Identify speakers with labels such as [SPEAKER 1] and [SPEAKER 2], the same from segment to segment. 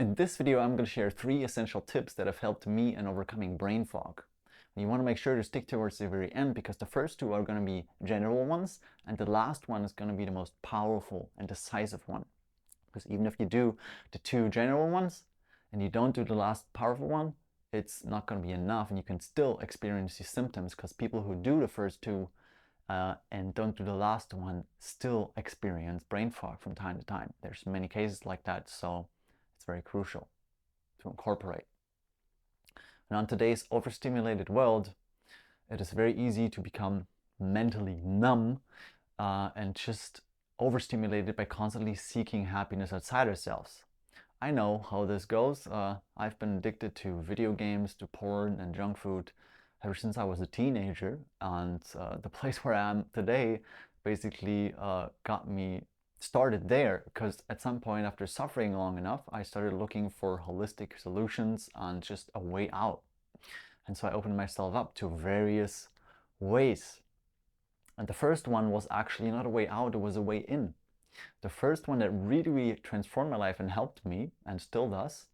[SPEAKER 1] In this video, I'm going to share 3 essential tips that have helped me in overcoming brain fog. And you want to make sure to stick towards the very end because the first 2 are going to be general ones and the last one is going to be the most powerful and decisive one. Because even if you do the 2 general ones and you don't do the last powerful one, it's not going to be enough and you can still experience these symptoms because people who do the first 2 and don't do the last one still experience brain fog from time to time. There's many cases like that, so it's very crucial to incorporate. And in today's overstimulated world, it is very easy to become mentally numb and just overstimulated by constantly seeking happiness outside ourselves. I know how this goes. I've been addicted to video games, to porn and junk food ever since I was a teenager, and the place where I am today basically got me started there, because at some point after suffering long enough, I started looking for holistic solutions and just a way out. And so I opened myself up to various ways. And the first one was actually not a way out, it was a way in. The first one that really transformed my life and helped me, and still does,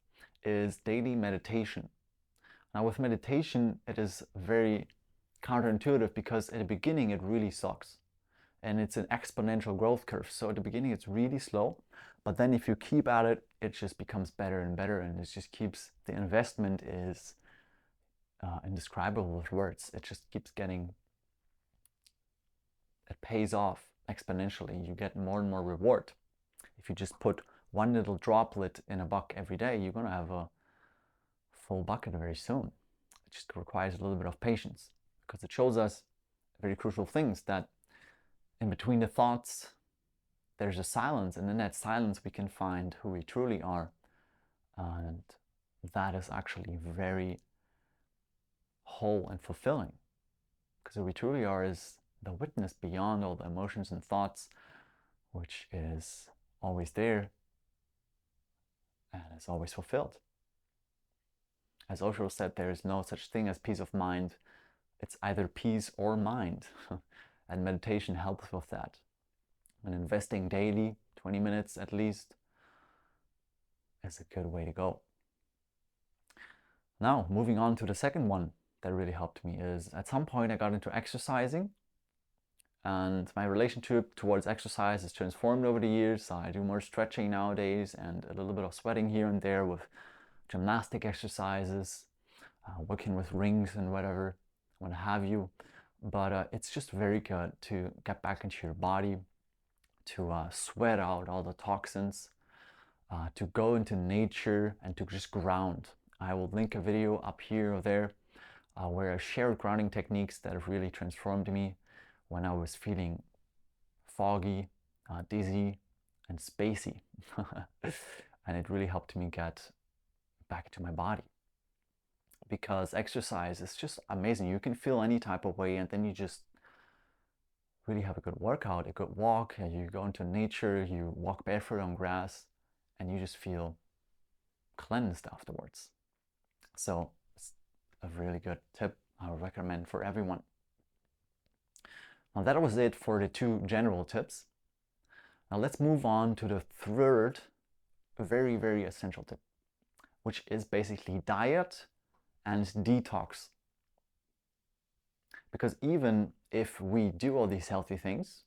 [SPEAKER 1] is daily meditation. Now with meditation, it is very counterintuitive because at the beginning it really sucks. And it's an exponential growth curve. So at the beginning it's really slow, but then if you keep at it, it just becomes better and better, and it just keeps, the investment is indescribable with words. It just keeps getting, it pays off exponentially. You get more and more reward. If you just put one little droplet in a buck every day, you're going to have a full bucket very soon. It just requires a little bit of patience, because it shows us very crucial things, that in between the thoughts there's a silence, and in that silence we can find who we truly are, and that is actually very whole and fulfilling, because who we truly are is the witness beyond all the emotions and thoughts, which is always there and is always fulfilled. As Osho said, there is no such thing as peace of mind. It's either peace or mind. And meditation helps with that. And investing daily, 20 minutes at least, is a good way to go. Now, moving on to the second one that really helped me is, at some point I got into exercising, and my relationship towards exercise has transformed over the years. I do more stretching nowadays and a little bit of sweating here and there with gymnastic exercises, working with rings and whatever, what have you. But it's just very good to get back into your body, to sweat out all the toxins, to go into nature and to just ground. I will link a video up here or there where I share grounding techniques that have really transformed me when I was feeling foggy, dizzy and spacey. And it really helped me get back to my body, because exercise is just amazing. You can feel any type of way, and then you just really have a good workout, a good walk, and you go into nature, you walk barefoot on grass, and you just feel cleansed afterwards. So it's a really good tip I would recommend for everyone. Now that was it for the 2 general tips. Now let's move on to the third very, very essential tip, which is basically diet and detox. Because even if we do all these healthy things,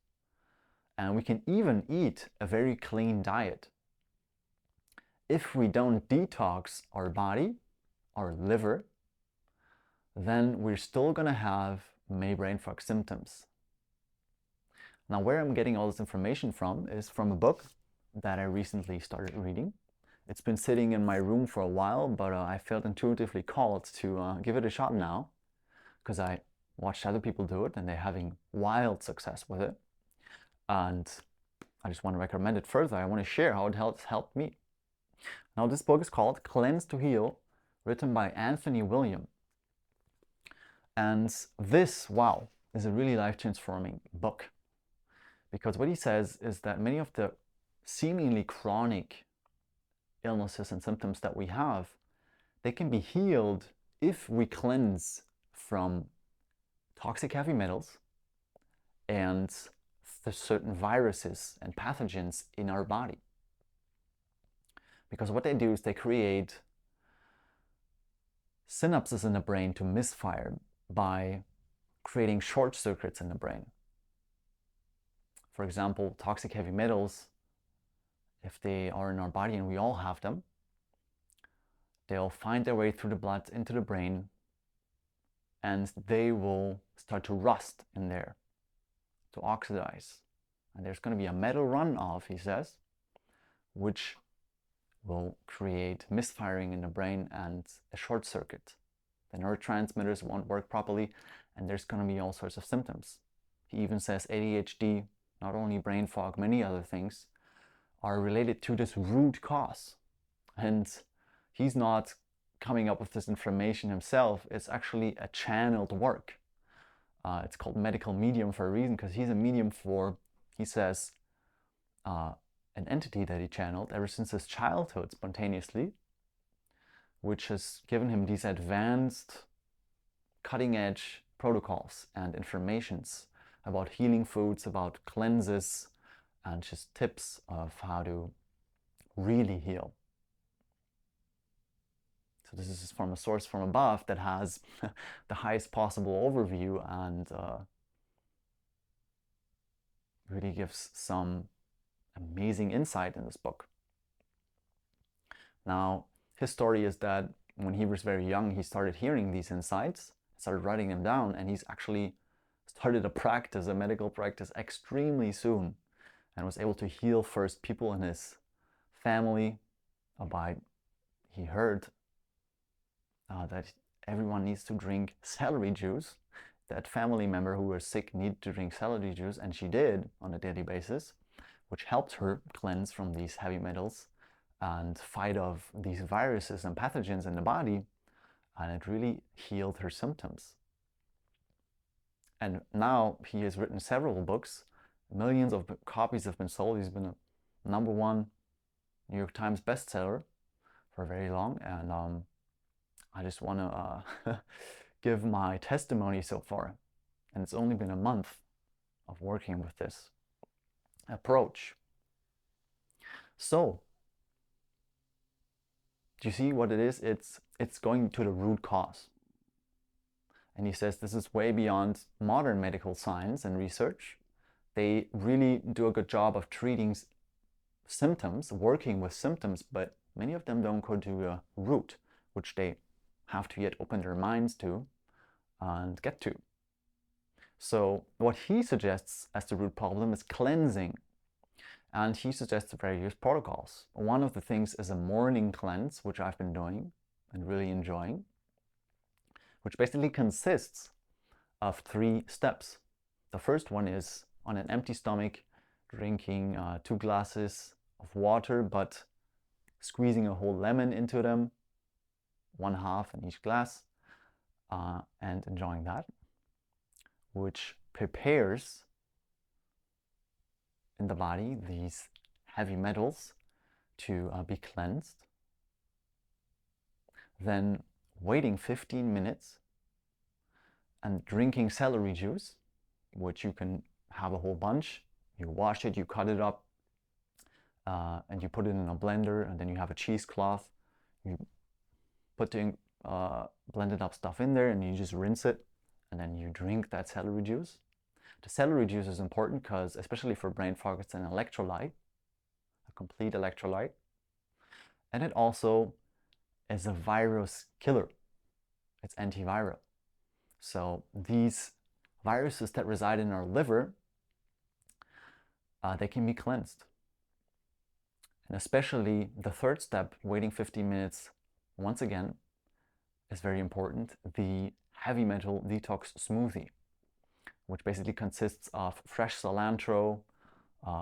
[SPEAKER 1] and we can even eat a very clean diet, if we don't detox our body, our liver, then we're still going to have many brain fog symptoms. Now, where I'm getting all this information from is from a book that I recently started reading. It's been sitting in my room for a while, but I felt intuitively called to give it a shot now, because I watched other people do it and they're having wild success with it. And I just want to recommend it further. I want to share how it helped me. Now, this book is called Cleanse to Heal, written by Anthony William. And this, wow, is a really life-transforming book. Because what he says is that many of the seemingly chronic illnesses and symptoms that we have, they can be healed if we cleanse from toxic heavy metals and the certain viruses and pathogens in our body. Because what they do is they create synapses in the brain to misfire by creating short circuits in the brain. For example, toxic heavy metals, if they are in our body, and we all have them, they'll find their way through the blood into the brain, and they will start to rust in there, to oxidize. And there's going to be a metal runoff, he says, which will create misfiring in the brain and a short circuit. The neurotransmitters won't work properly, and there's going to be all sorts of symptoms. He even says ADHD, not only brain fog, many other things, are related to this root cause. And he's not coming up with this information himself. It's actually a channeled work. It's called medical medium for a reason, because he's a medium for, he says, an entity that he channeled ever since his childhood spontaneously, which has given him these advanced, cutting-edge protocols and informations about healing foods, about cleanses, and just tips of how to really heal. So this is from a source from above that has the highest possible overview and really gives some amazing insight in this book. Now, his story is that when he was very young, he started hearing these insights, started writing them down, and he's actually started a medical practice extremely soon, and was able to heal first people in his family by, he heard that everyone needs to drink celery juice. That family member who was sick needed to drink celery juice, and she did on a daily basis, which helped her cleanse from these heavy metals and fight off these viruses and pathogens in the body, and it really healed her symptoms. And now he has written several books. Millions of copies have been sold. He's been a #1 New York Times bestseller for very long, and I just want to give my testimony so far. And it's only been a month of working with this approach. So, do you see what it is? It's going to the root cause. And he says this is way beyond modern medical science and research. They really do a good job of treating symptoms, working with symptoms, but many of them don't go to a root, which they have to yet open their minds to and get to. So what he suggests as the root problem is cleansing. And he suggests various protocols. One of the things is a morning cleanse, which I've been doing and really enjoying, which basically consists of 3 steps. The first one is on an empty stomach, drinking 2 glasses of water, but squeezing a whole lemon into them, 1/2 in each glass, and enjoying that, which prepares in the body these heavy metals to be cleansed. Then waiting 15 minutes and drinking celery juice, which you can have a whole bunch. You wash it, you cut it up, and you put it in a blender, and then you have a cheesecloth. You put the blended up stuff in there, and you just rinse it, and then you drink that celery juice. The celery juice is important because, especially for brain fog, it's an electrolyte, a complete electrolyte. And it also is a virus killer. It's antiviral. So these viruses that reside in our liver, they can be cleansed. And especially the third step, waiting 15 minutes, once again, is very important. The heavy metal detox smoothie, which basically consists of fresh cilantro,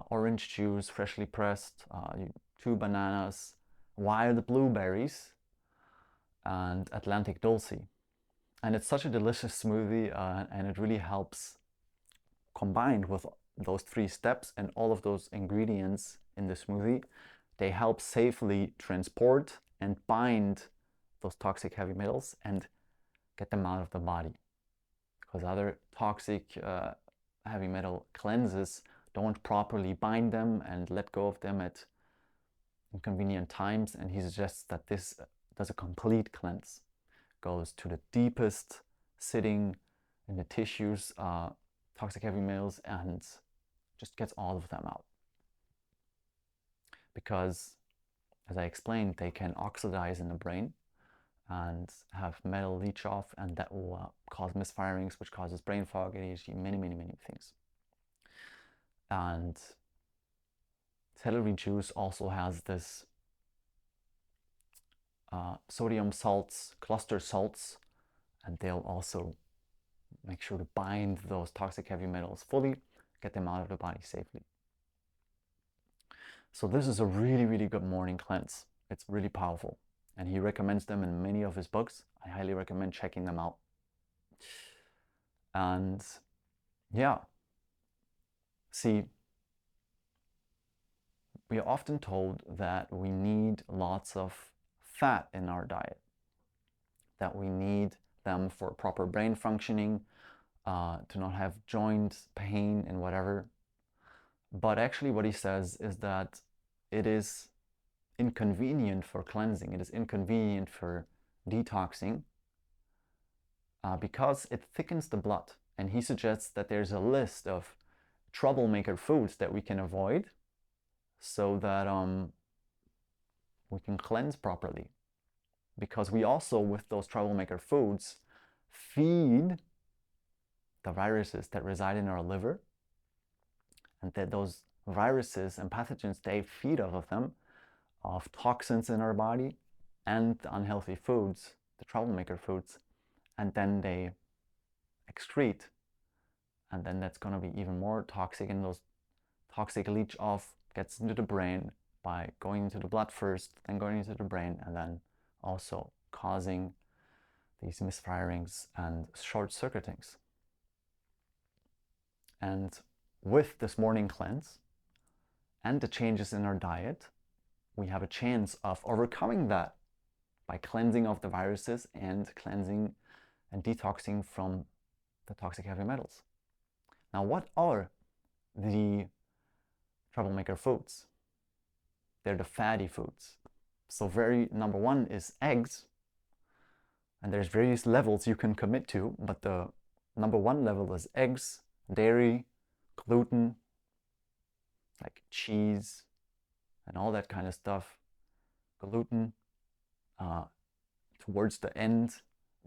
[SPEAKER 1] orange juice, freshly pressed, 2 bananas, wild blueberries, and Atlantic Dulce. And it's such a delicious smoothie, and it really helps, combined with those 3 steps and all of those ingredients in the smoothie, they help safely transport and bind those toxic heavy metals and get them out of the body. Because other toxic heavy metal cleanses don't properly bind them and let go of them at inconvenient times, and he suggests that this does a complete cleanse, goes to the deepest sitting in the tissues, toxic heavy metals, and just gets all of them out. Because, as I explained, they can oxidize in the brain and have metal leach off, and that will cause misfirings, which causes brain fog, ADHD, many things. And celery juice also has this sodium salts, cluster salts, and they'll also make sure to bind those toxic heavy metals fully, get them out of the body safely. So this is a really good morning cleanse. It's really powerful, and he recommends them in many of his books. I highly recommend checking them out. And yeah, see, we are often told that we need lots of fat in our diet, that we need them for proper brain functioning, to not have joint pain and whatever. But actually what he says is that it is inconvenient for cleansing, it is inconvenient for detoxing, because it thickens the blood. And he suggests that there's a list of troublemaker foods that we can avoid so that we can cleanse properly. Because we also, with those troublemaker foods, feed the viruses that reside in our liver, and that those viruses and pathogens, they feed off of them, of toxins in our body and the unhealthy foods, the troublemaker foods, and then they excrete, and then that's going to be even more toxic, and those toxic leach off gets into the brain by going into the blood first, then going into the brain, and then also causing these misfirings and short circuitings. And with this morning cleanse and the changes in our diet, we have a chance of overcoming that by cleansing of the viruses and cleansing and detoxing from the toxic heavy metals. Now, what are the troublemaker foods? They're the fatty foods. So number one is eggs, and there's various levels you can commit to, but the number one level is eggs, dairy, gluten, like cheese and all that kind of stuff. Gluten. Towards the end,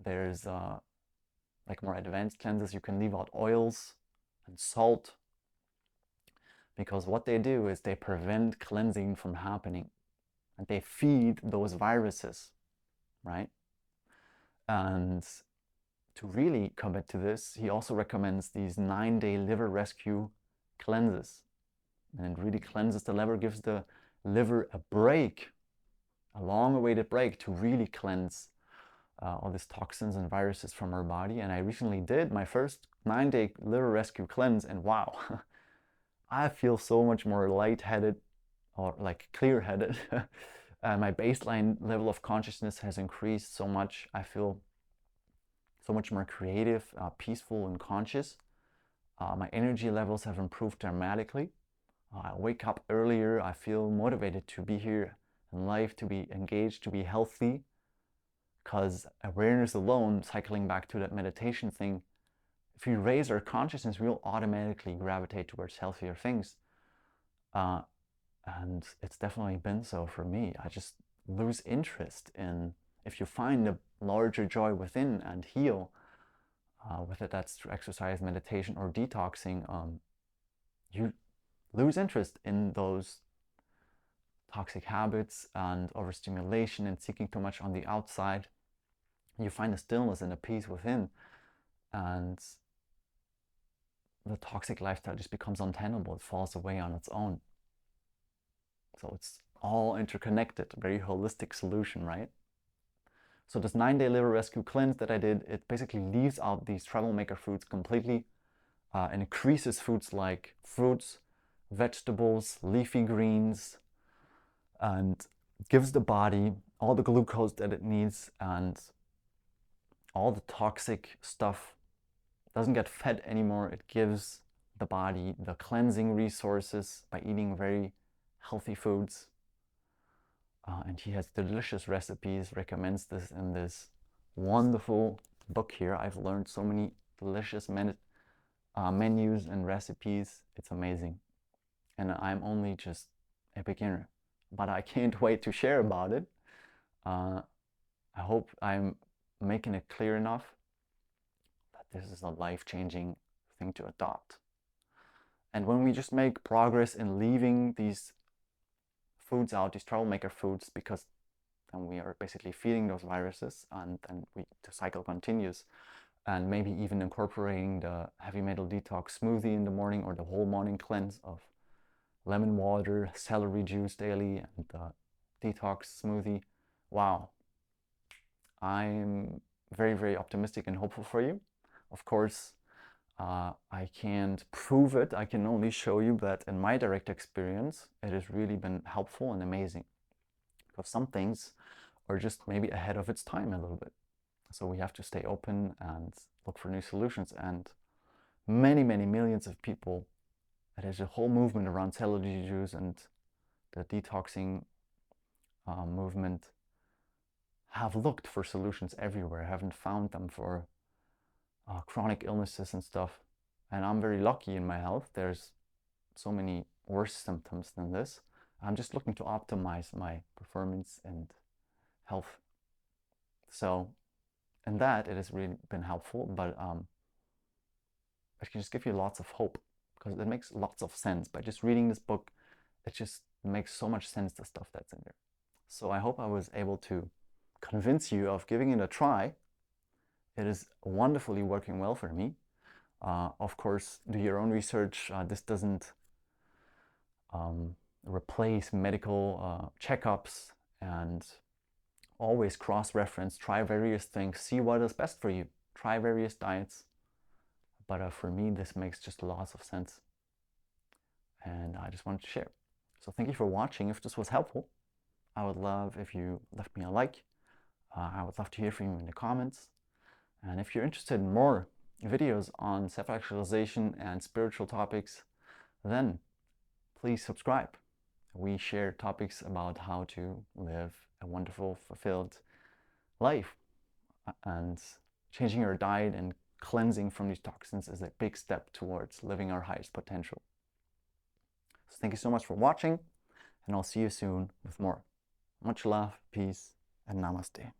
[SPEAKER 1] there's like more advanced cleanses. You can leave out oils and salt, because what they do is they prevent cleansing from happening, and they feed those viruses, right? And to really commit to this, he also recommends these 9-day liver rescue cleanses. And it really cleanses the liver, gives the liver a break, a long-awaited break, to really cleanse all these toxins and viruses from our body. And I recently did my first 9-day liver rescue cleanse, and wow, I feel so much more lightheaded, or like clear-headed. My baseline level of consciousness has increased so much. I feel so much more creative, peaceful, and conscious. My energy levels have improved dramatically. I wake up earlier. I feel motivated to be here in life, to be engaged, to be healthy. Because awareness alone, cycling back to that meditation thing, if we raise our consciousness, we'll automatically gravitate towards healthier things. And it's definitely been so for me. I just lose interest in, if you find a larger joy within and heal, whether that's through exercise, meditation, or detoxing, you lose interest in those toxic habits and overstimulation and seeking too much on the outside. You find a stillness and a peace within, and the toxic lifestyle just becomes untenable. It falls away on its own. So it's all interconnected, very holistic solution, right? So this 9-day liver rescue cleanse that I did, it basically leaves out these troublemaker foods completely, and increases foods like fruits, vegetables, leafy greens, and gives the body all the glucose that it needs, and all the toxic stuff doesn't get fed anymore. It gives the body the cleansing resources by eating very healthy foods. and he has delicious recipes, recommends this in this wonderful book here. I've learned so many delicious menus and recipes. It's amazing. And I'm only just a beginner, but I can't wait to share about it. I hope I'm making it clear enough that this is a life-changing thing to adopt. And when we just make progress in leaving these foods out, these troublemaker foods, because then we are basically feeding those viruses, and then the cycle continues. And maybe even incorporating the heavy metal detox smoothie in the morning, or the whole morning cleanse of lemon water, celery juice daily, and the detox smoothie. Wow. I'm very, very optimistic and hopeful for you. Of course, I can't prove it. I can only show you that in my direct experience, it has really been helpful and amazing. Because some things are just maybe ahead of its time a little bit. So we have to stay open and look for new solutions. And many, many millions of people, there's a whole movement around celery juice and the detoxing movement, have looked for solutions everywhere, haven't found them for chronic illnesses and stuff. And I'm very lucky in my health. There's so many worse symptoms than this. I'm just looking to optimize my performance and health. So in that, it has really been helpful, but it can just give you lots of hope, because it makes lots of sense. By just reading this book, it just makes so much sense, the stuff that's in there. So I hope I was able to convince you of giving it a try. It is wonderfully working well for me. Of course, do your own research. This doesn't replace medical checkups, and always cross-reference, try various things, see what is best for you, try various diets. But for me, this makes just lots of sense, and I just wanted to share. So thank you for watching. If this was helpful, I would love if you left me a like. I would love to hear from you in the comments. And if you're interested in more videos on self-actualization and spiritual topics, then please subscribe. We share topics about how to live a wonderful, fulfilled life. And changing our diet and cleansing from these toxins is a big step towards living our highest potential. So thank you so much for watching, and I'll see you soon with more. Much love, peace, and namaste.